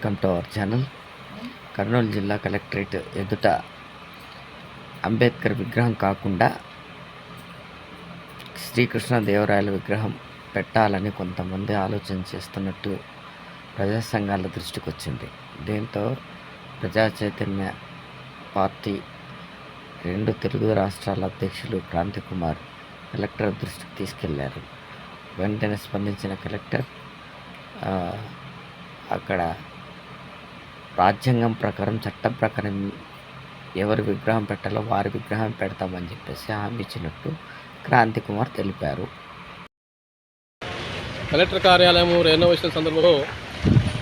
Welcome to our channel. Kurnool జిల్లా collectorate ఎదుట అంబేద్కర్ విగ్రహం కాకుండా శ్రీకృష్ణదేవరాయల విగ్రహం పెట్టాలని కొంతమంది ఆలోచన చేస్తున్నట్టు ప్రజా సంఘాల దృష్టికి వచ్చింది. దీంతో ప్రజా చైతన్య పార్టీ 2 తెలుగు రాష్ట్రాల అధ్యక్షులు క్రాంతి కుమార్ కలెక్టర్ దృష్టికి తీసుకెళ్లారు. వెంటనే స్పందించిన కలెక్టర్ అక్కడ రాజ్యాంగం ప్రకారం, చట్టం ప్రకారం ఎవరి విగ్రహం పెట్టాలో వారి విగ్రహం పెడతామని చెప్పేసి హామీ ఇచ్చినట్టు క్రాంతి కుమార్ తెలిపారు. కలెక్టర్ కార్యాలయం రెనోవేషన్ సందర్భంలో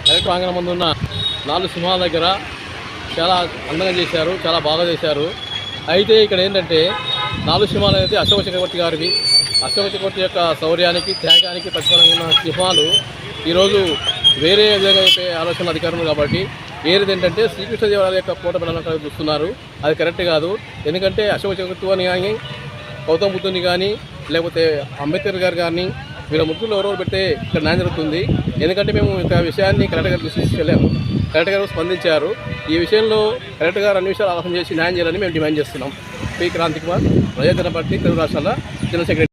కలెక్టర్ ప్రాంగణం ముందు ఉన్న 4 సింహాల దగ్గర చాలా అందంగా చేశారు, చాలా బాగా చేశారు. అయితే ఇక్కడ ఏంటంటే 4 సింహాలు అయితే అశోక చక్రవర్తి గారివి. అశోక చక్రవర్తి యొక్క శౌర్యానికి, త్యాగానికి ప్రతిఫలంగా ఉన్న సింహాలు ఈరోజు వేరే విధంగా అయితే ఆలోచన అధికారులు కాబట్టి వేరేది ఏంటంటే శ్రీకృష్ణదేవరాయల యొక్క కోట పెట్టాలని చూస్తున్నారు. అది కరెక్ట్ కాదు. ఎందుకంటే అశోక చక్రవర్తి కానీ, గౌతమ బుద్ధుని కానీ, లేకపోతే అంబేద్కర్ గారు కానీ వీళ్ళ ముగ్గురు ఎవరెవరు పెడితే ఇక్కడ న్యాయం జరుగుతుంది. ఎందుకంటే మేము ఇంత విషయాన్ని కలెక్టర్ గారు తీసుకెళ్ళాము. కలెక్టర్ గారు స్పందించారు. ఈ విషయంలో కలెక్టర్ గారు అన్ని విషయాలు ఆలోచన చేసి న్యాయం చేయాలని మేము డిమాండ్ చేస్తున్నాం. పి క్రాంతి కుమార్, ప్రజాజన పార్టీ తెలుగు రాష్ట్రాల జనరల్ సెక్రటరీ.